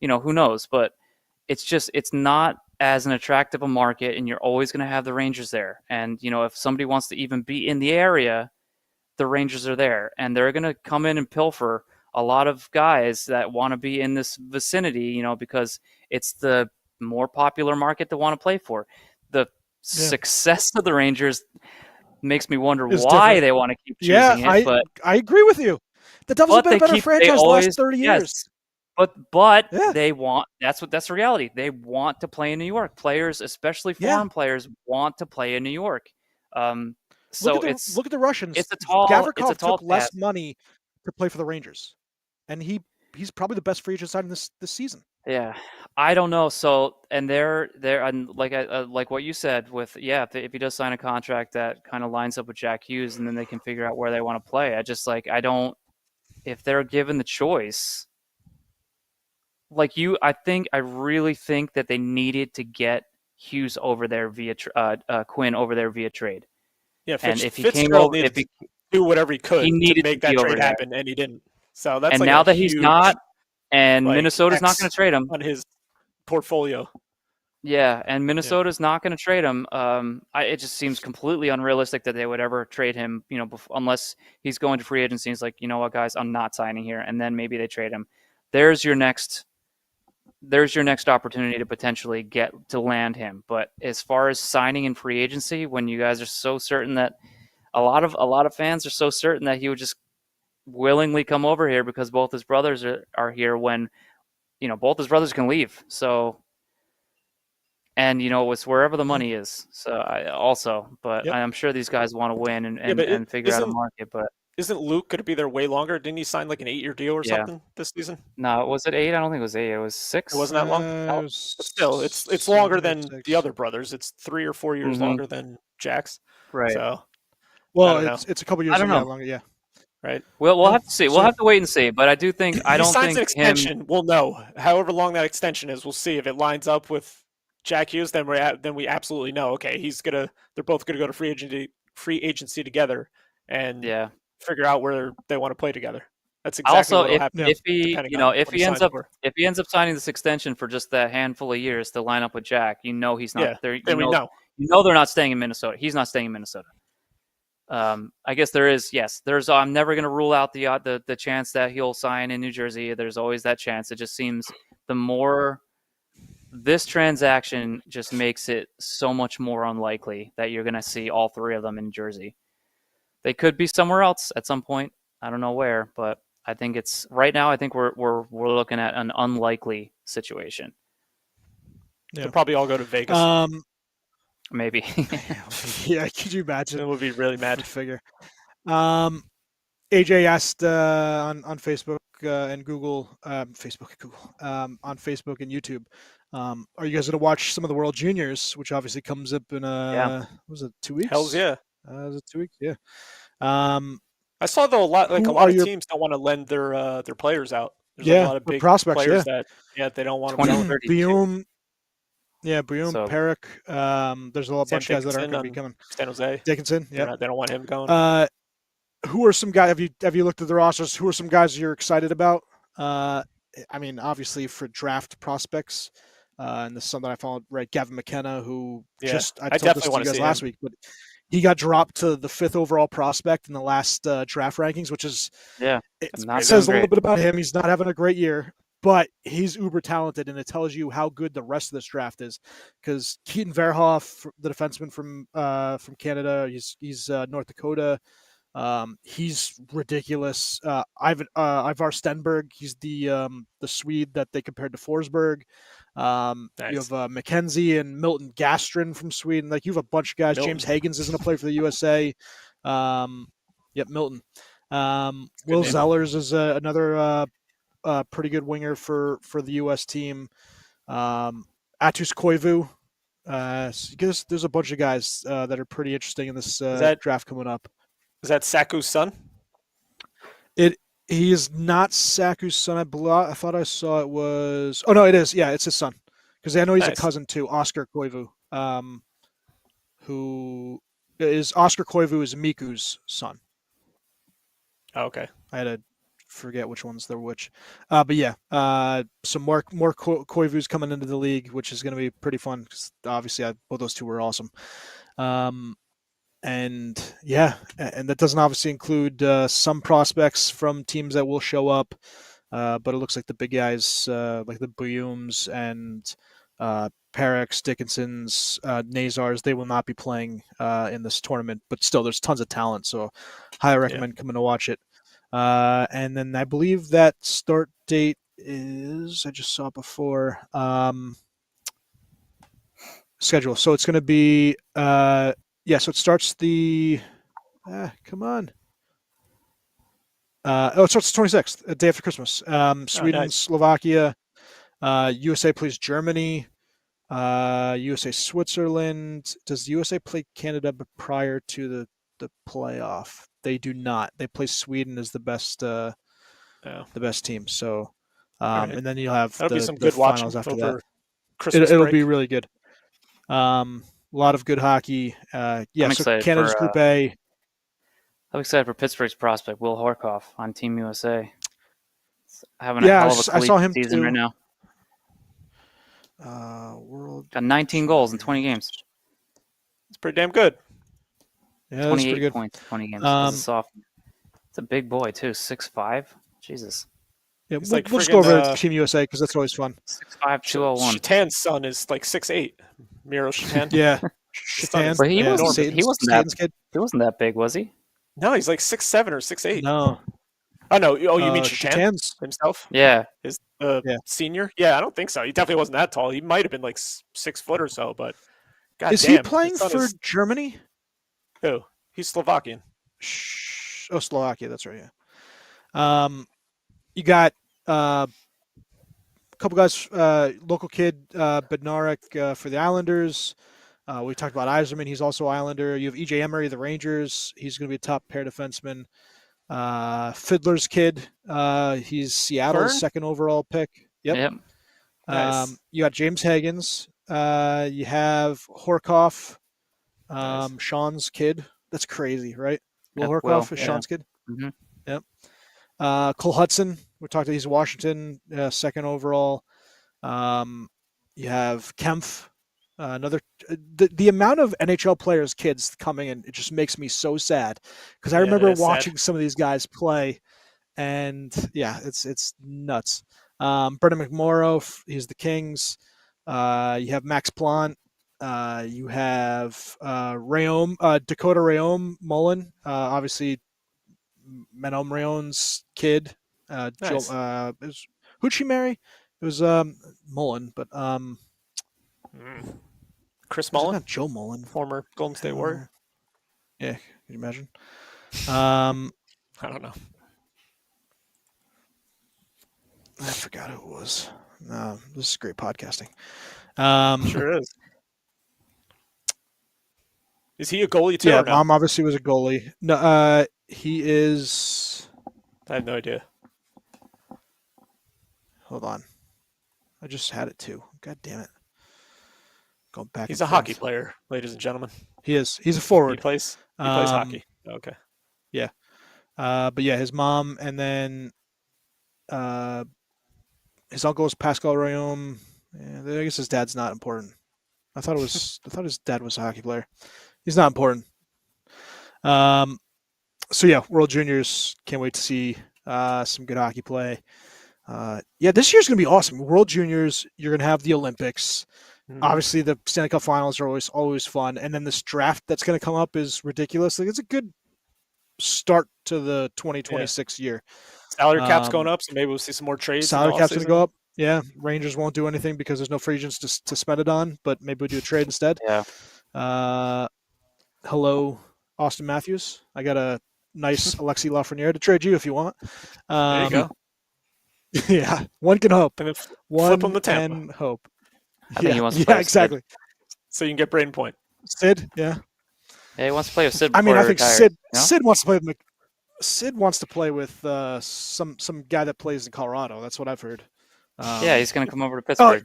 Who knows? But it's not as an attractive a market, and you're always going to have the Rangers there. And, if somebody wants to even be in the area, the Rangers are there, and they're going to come in and pilfer a lot of guys that want to be in this vicinity, because it's the more popular market to want to play for. The success of the Rangers makes me wonder why they want to keep choosing it. But I agree with you. The Devils have been a better franchise the last 30 years. But they want, that's the reality. They want to play in New York. Players, especially foreign players, want to play in New York. So look at the Russians. Gavrikov took less money to play for the Rangers, and he's probably the best free agent signing this season. Yeah, I don't know. So, and they're and like what you said with if he does sign a contract that kind of lines up with Jack Hughes, and then they can figure out where they want to play. If they're given the choice, I really think that they needed to get Hughes over there via Quinn over there via trade. Yeah, and if he came over, if he do whatever he could to make that trade happen, and he didn't. So that's now that he's not. And Minnesota's not going to trade him on his portfolio. Yeah, and Minnesota's not going to trade him. It just seems completely unrealistic that they would ever trade him, unless he's going to free agency. He's like, you know what, guys, I'm not signing here, and then maybe they trade him. There's your next opportunity to potentially get to land him. But as far as signing in free agency, when you guys are so certain that a lot of fans are so certain that he would just willingly come over here because both his brothers are here, when both his brothers can leave. So, and it's wherever the money is. So I'm sure these guys want to win and figure out a market. But isn't Luke going to be there way longer? Didn't he sign like an 8-year deal or something this season? No, was it 8? I don't think it was 8. It was 6. It wasn't that long. No, but still, it's longer than the other brothers. It's 3 or 4 years longer than Jack's. Right. So, it's a couple years longer. Yeah. Right. We'll have to see. We'll have to wait and see. But I do think I don't think signs an extension. We'll know. However long that extension is, we'll see if it lines up with Jack Hughes. Then we absolutely know. Okay, they're both gonna go to free agency together and figure out where they want to play together. That's exactly also what happen. If he ends up signing this extension for just that handful of years to line up with Jack, he's not there. We know they're not staying in Minnesota. He's not staying in Minnesota. I guess there is, I'm never going to rule out the chance that he'll sign in New Jersey. There's always that chance. It just seems the more this transaction just makes it so much more unlikely that you're going to see all three of them in Jersey. They could be somewhere else at some point. I don't know where, but I think right now. I think we're looking at an unlikely situation. They'll probably all go to Vegas. Maybe. Yeah, could you imagine? It would be really mad to figure. AJ asked on Facebook and Google, on Facebook and YouTube, are you guys going to watch some of the World Juniors, which obviously comes up in was it 2 weeks? Hells yeah. Was it 2 weeks? Yeah. I saw though a lot of teams don't want to lend their players out. There's a lot of big prospects, players that they don't want to. Boom, Perrick. There's a bunch of guys that aren't going to be coming. San Jose. Dickinson, they don't want him going. Who are some guys? Have you looked at the rosters? Who are some guys you're excited about? I mean, obviously for draft prospects, and this is something I followed, right? Gavin McKenna, who I told this to you guys last week, but he got dropped to the 5th overall prospect in the last draft rankings, which is it says a little bit about him. He's not having a great year, but he's uber talented, and it tells you how good the rest of this draft is. Because Keaton Verhoff, the defenseman from Canada, he's North Dakota. He's ridiculous. Ivar Stenberg, he's the Swede that they compared to Forsberg. Nice. You have McKenzie and Milton Gastrin from Sweden. Like, you have a bunch of guys. Milton. James Hagens is going to play for the USA. Milton. Will Zellers is another pretty good winger for the U.S. team. Atus Koivu. There's a bunch of guys that are pretty interesting in this draft coming up. Is that Saku's son? He is not Saku's son. I thought I saw it was. Oh no, it is. Yeah, it's his son. Because I know he's a cousin to Oscar Koivu, who is Oscar Koivu is Miku's son. Oh, okay. I had to forget which ones they're which. But yeah, some more Koivus coming into the league, which is going to be pretty fun. Because obviously, both those two were awesome. And that doesn't obviously include some prospects from teams that will show up, but it looks like the big guys, like the Buyums and Parex, Dickinsons, Nazars, they will not be playing in this tournament. But still, there's tons of talent, so highly recommend coming to watch it. And then I believe that start date is, I just saw it before, schedule. So it's going to be... so it starts the. Come on. It starts the 26th, the day after Christmas. Sweden, nice. Slovakia, USA plays Germany, USA, Switzerland. Does the USA play Canada prior to the playoff? They do not. They play Sweden as the best team. So, right. And then you'll have the finals after that. It'll be really good. A lot of good hockey. So Canada's Group A. I'm excited for Pittsburgh's prospect, Will Horkoff, on Team USA. Having a hell of a I saw him season too. right now. Got 19 goals in 20 games. It's pretty damn good. Yeah, that's pretty good. 28 points, 20 games. As a sophomore. It's a big boy too, 6'5". Jesus. Yeah, we'll just go over Team USA because that's always fun. 6'5", 201. Shatan's son is like 6'8". Miro Shatan. Yeah, Shatan. But he wasn't that big, was he? No, he's like 6'7" or 6'8". No. Oh no! Oh, you mean Shatan himself? Yeah. Is senior? Yeah, I don't think so. He definitely wasn't that tall. He might have been like 6 foot or so, but is he playing for Germany? Who? He's Slovakian. Slovakia. That's right. Yeah. You got a couple guys, local kid, Bednarik for the Islanders. We talked about Yzerman. He's also Islander. You have E.J. Emery, the Rangers. He's going to be a top pair defenseman. Fiddler's kid. He's Seattle's second overall pick. Yep. Nice. You got James Hagens. You have Horkoff, Sean's kid. That's crazy, right? Will Horkoff is Sean's kid. Mm-hmm. Yep. Cole Hudson. We talked about he's Washington, second overall. You have Kempf. The amount of NHL players, kids coming in, it just makes me so sad because I remember watching some of these guys play, and it's nuts. Brendan McMorrow, he's the Kings. You have Max Plant. You have Dakota Rayom Mullen, obviously Menom Rayon's kid. Nice. Who'd she marry? It was Mullen, but Chris Mullen, not Joe Mullen, former Golden State Warrior. Yeah, can you imagine? I don't know. I forgot who it was. No, this is great podcasting. Sure is. Is he a goalie too? Yeah, or no? Mom obviously was a goalie. No, he is. I have no idea. Hold on, I just had it too. God damn it. Going back. He's a hockey player, ladies and gentlemen. He is. He's a forward. He plays hockey. Okay. Yeah. But yeah, his mom, and then his uncle is Pascal Royaume. Yeah, I guess his dad's not important. I thought his dad was a hockey player. He's not important. So yeah, World Juniors. Can't wait to see some good hockey play. Yeah, this year's gonna be awesome. World Juniors. You're gonna have the Olympics. Mm-hmm. Obviously, the Stanley Cup Finals are always fun, and then this draft that's gonna come up is ridiculous. Like, it's a good start to the 2026 year. Salary cap's going up, so maybe we'll see some more trades. Salary cap's going to go up. Yeah, Rangers won't do anything because there's no free agents to spend it on, but maybe we'll do a trade instead. Yeah. Hello, Austin Matthews. I got a nice Alexi Lafreniere to trade you if you want. There you go. Yeah, one can hope. And flip him the Tampa. Can hope. I think he wants to play exactly. So you can get Braden Point. Sid, yeah. Yeah, he wants to play with Sid. I mean, I think retired, Sid wants to play with Sid wants to play with some guy that plays in Colorado. That's what I've heard. Yeah, he's going to come over to Pittsburgh.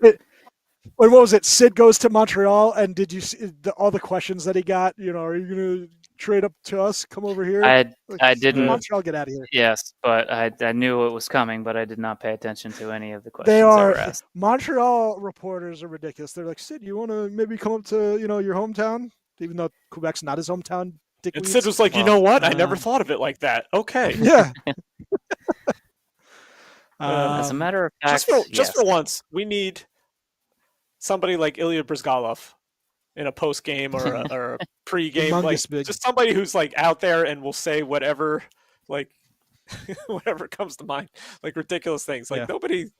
What was it? Sid goes to Montreal, and did you see all the questions that he got? You know, are you going to trade up to us? Come over here. I didn't. Montreal, get out of here. Yes, but I knew it was coming, but I did not pay attention to any of the questions that were asked. Montreal reporters are ridiculous. They're like, Sid, you want to maybe come up to your hometown, even though Quebec's not his hometown. And Sid was like, you know what? I never thought of it like that. Okay. Yeah. As a matter of fact, just for once, we need somebody like Ilya Bryzgalov in a post game or a pre game, like just somebody who's like out there and will say whatever, like whatever comes to mind, like ridiculous things. Like nobody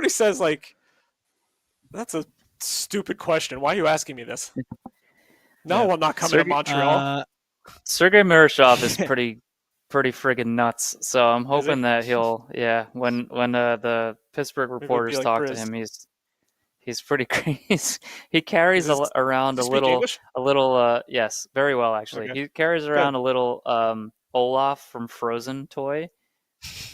says like, that's a stupid question. Why are you asking me this? No, I'm not coming to Montreal. Sergei Miroshov is pretty friggin' nuts. So I'm hoping that he'll, when the Pittsburgh reporters like talk to him, he's pretty crazy. He carries around a little, yes, very well actually. Okay. He carries around a little Olaf from Frozen toy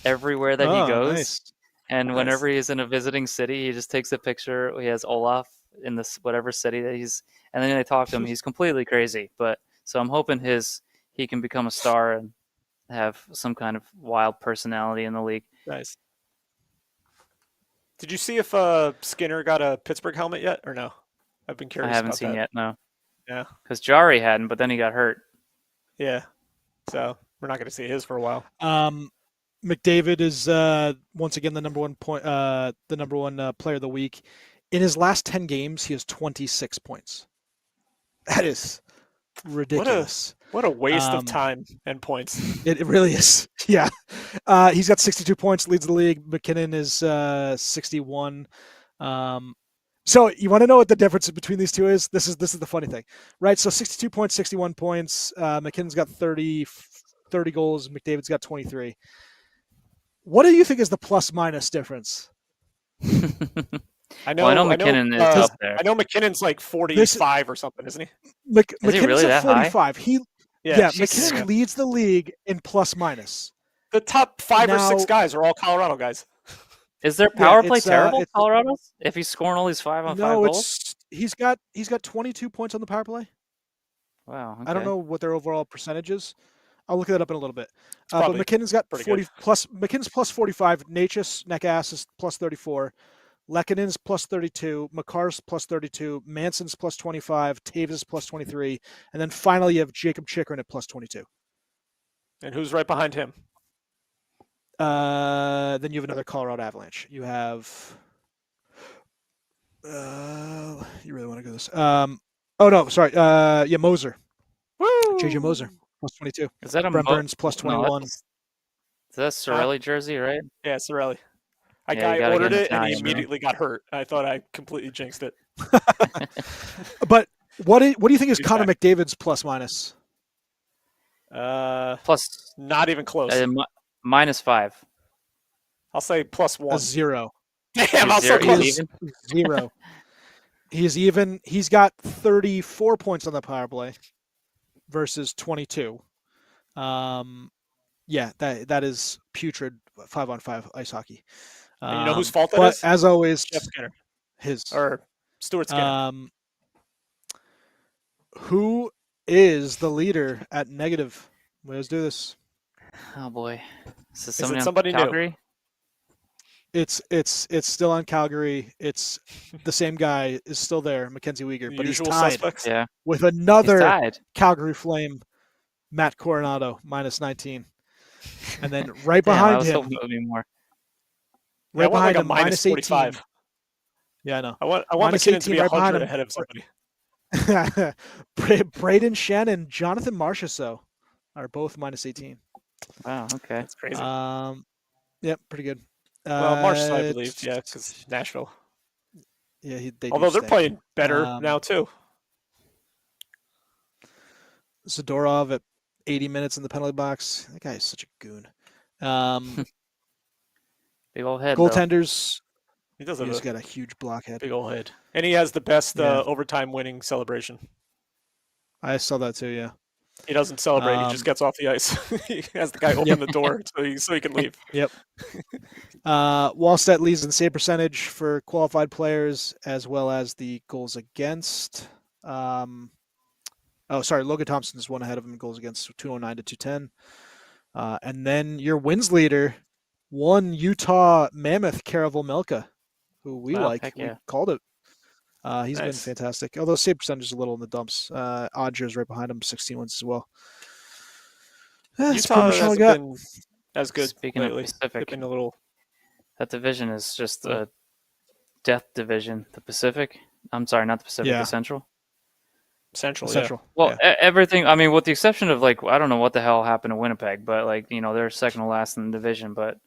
everywhere that he goes. Nice. And whenever he's in a visiting city, he just takes a picture. He has Olaf in this whatever city that he's, and then they talk to him. He's completely crazy, but. So I'm hoping he can become a star and have some kind of wild personality in the league. Nice. Did you see if Skinner got a Pittsburgh helmet yet or no? I've been curious. I haven't seen yet. No. Yeah. Because Jari hadn't, but then he got hurt. Yeah. So we're not going to see his for a while. McDavid is once again the number one player of the week. In his last 10 games, he has 26 points. That is ridiculous. What a waste of time and points. It really is. Yeah. He's got 62 points, leads the league. McKinnon is 61. So you want to know what the difference between these two is? This is the funny thing, right? So 62 points, 61 points. McKinnon's got 30 goals. McDavid's got 23. What do you think is the plus minus difference? I know McKinnon is up there. I know McKinnon's like 45 or something, isn't he? McKinnon's he really at 45. High? McKinnon leads the league in plus minus. The top 5 or 6 guys are all Colorado guys. Is their power play terrible, Colorado's? If he's scoring all these 5-on-5 goals? He's got 22 points on the power play. Wow. Okay. I don't know what their overall percentage is. I'll look that up in a little bit. But McKinnon's got 40 plus. McKinnon's plus 45. Necas is plus 34. Lekkonen's plus 32, Makar's plus 32, Manson's plus 25, Taves is plus 23, and then finally you have Jacob Chikrin at plus 22. And who's right behind him? Then you have another Colorado Avalanche. You have you really want to go this? Moser. Woo! JJ Moser plus 22. Is that a Brent Burns plus 21? No, is that Cirelli jersey, right? Yeah, Cirelli. I ordered it and he immediately got hurt. I thought I completely jinxed it. But what do you think is Connor McDavid's plus minus? Plus, not even close. -5. I'll say +1. A 0. Damn, I'll say close. 0. He's even. He's got 34 points on the power play versus 22. Yeah, that is putrid 5-on-5 ice hockey. And you know whose fault that is? But as always, Jeff Skinner. His. Or Stuart Skinner. Who is the leader at negative? Let's do this. Oh boy. Is it somebody new? It's still on Calgary. It's the same guy is still there, Mackenzie Weegar, but he's tied suspects. with another Calgary Flame, Matt Coronado, -19. And then right behind him, it would be more. Right behind him, -45. Yeah, I know. I want McKinnon to be 100 ahead of somebody. Braden Shannon, Jonathan Marchessault are both -18. Wow, okay. That's crazy. Yep, pretty good. Well, Marchessault, I believe, yeah, because Nashville. Yeah, although they're playing better now too. Zadorov at 80 minutes in the penalty box. That guy is such a goon. Big old head. Goaltenders. He's got a huge blockhead. Big old head. And he has the best overtime winning celebration. I saw that too, yeah. He doesn't celebrate. He just gets off the ice. He has the guy open the door so he can leave. Yep. Wallstedt leads in save percentage for qualified players as well as the goals against. Logan Thompson is one ahead of him in goals against, 209 to 210. And then your wins leader, one Utah Mammoth, Karel Melka, who we like. We called it. He's been fantastic. Although save percentage is a little in the dumps. Odger's right behind him, 16 wins as well. Utah hasn't been as good. Speaking lately. Of Pacific, been a little... that division is just a death division. The Pacific. I'm sorry, not the Pacific. The Central. Central. Yeah. Well, everything. I mean, with the exception of I don't know what the hell happened to Winnipeg, but they're second to last in the division. But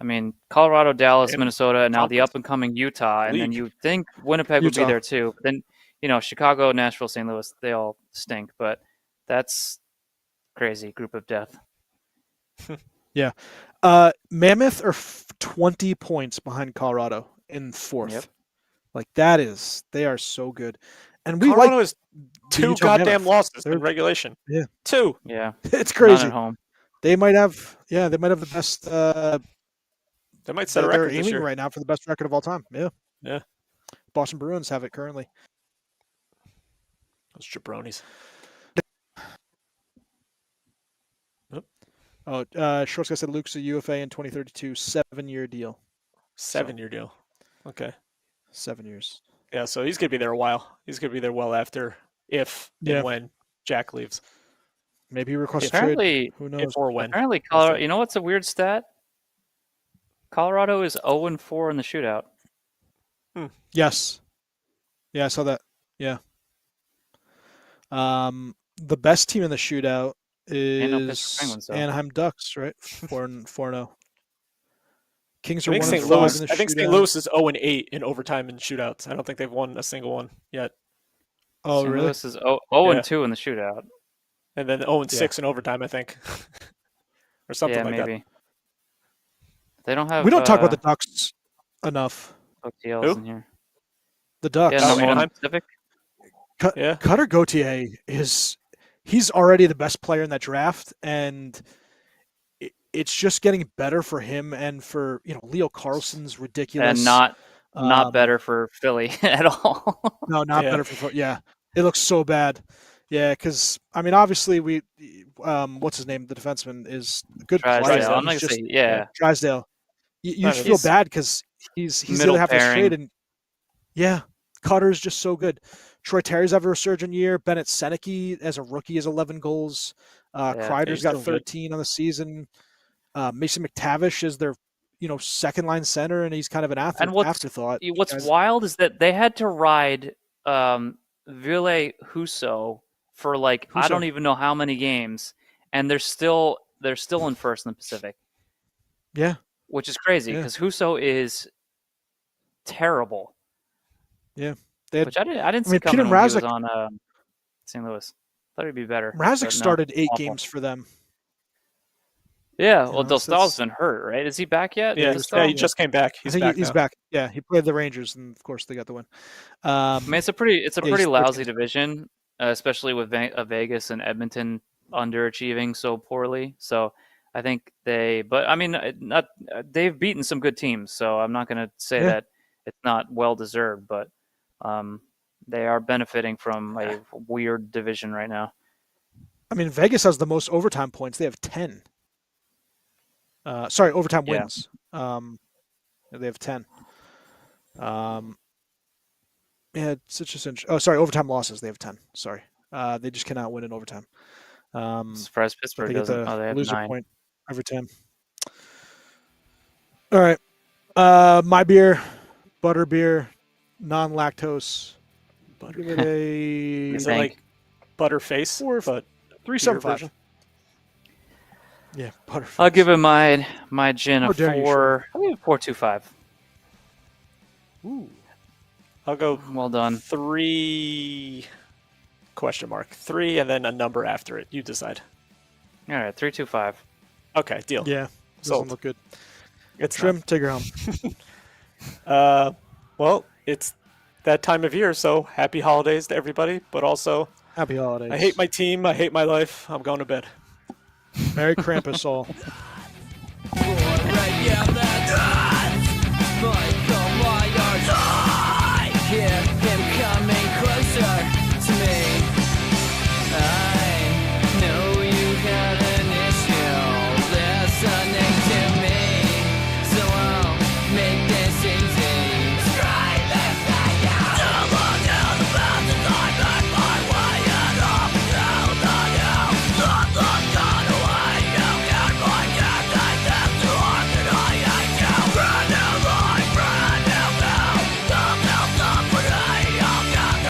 I mean, Colorado, Dallas, Minnesota, and now the up and coming Utah, and then you think Winnipeg would be there too. But then Chicago, Nashville, St. Louis, they all stink. But that's crazy group of death. Yeah. Mammoth are 20 points behind Colorado in fourth. Yep. They are so good. And Colorado is 2 goddamn losses in regulation. Yeah. 2. Yeah. It's crazy. Not at home. They might have the best they might set a record this year. They're aiming right now for the best record of all time. Yeah. Yeah. Boston Bruins have it currently. Those jabronis. Shorts guy said Luke's a UFA in 2032, 7-year deal. 7-year deal. Okay. 7 years. Yeah, so he's going to be there a while. He's going to be there well after, and when Jack leaves. Maybe he requests a trade. Who knows? Or when. Apparently, Colorado. You know what's a weird stat? Colorado is 0-4 in the shootout. Yes. Yeah, I saw that. Yeah. The best team in the shootout is Anaheim Ducks, right? 4-0. Kings are 1-5 in the shootout. I think St. Louis is 0-8 in overtime and shootouts. I don't think they've won a single one yet. Oh, St. really? Louis is 0-2 in the shootout. And then 0-6 in overtime, I think. Or something like maybe. that. They don't have. We don't talk about the Ducks enough. OTLs in here. The Ducks. Yeah, Pacific. Cutter Gauthier he's already the best player in that draft, and it's just getting better for him and for Leo Carlson's ridiculous. And not better for Philly at all. No, not better for Philly. Yeah, it looks so bad. Yeah, because obviously what's his name? The defenseman is a good player. Drysdale. I'm not gonna say Drysdale. You feel bad because he's going to have to trade, and Cutter's just so good. Troy Terry's have a resurgent year. Bennett Seneke as a rookie has 11 goals. Kreider's got 13 on the season. Mason McTavish is their second line center, and he's kind of an afterthought. What's wild is that they had to ride Ville Husso for I don't even know how many games, and they're still in first in the Pacific. Yeah, which is crazy because Husso is terrible. Yeah, which I didn't see coming when he was on St. Louis. Thought he'd be better. Mrazek started 8 games for them. Yeah, well, Dostal's been hurt, right? Is he back yet? Yeah, he just came back. He's back. Yeah, he played the Rangers, and of course they got the win. It's a pretty lousy division, especially with Vegas and Edmonton underachieving so poorly. So I think they've beaten some good teams. So I'm not going to say that it's not well deserved, but they are benefiting from a weird division right now. Vegas has the most overtime points. They have 10. Overtime wins. They have 10. Yeah, it's just overtime losses. They have 10. Sorry, they just cannot win in overtime. Surprise, Pittsburgh they get doesn't. the They have loser 9. point every time. All right, my beer, butter beer, non-lactose. Give it a. Is it like Butterface? 3.75. Yeah, Butterface. I'll give it my gin a 4.25. Ooh. I'll go. Well done. 3 ? 3 and then a number after it. You decide. All right, 3.25. Okay, deal. Yeah, doesn't look good. It's Trim, take her home. Well, it's that time of year, so happy holidays to everybody. But also, happy holidays. I hate my team. I hate my life. I'm going to bed. Merry Krampus all. Right, yeah,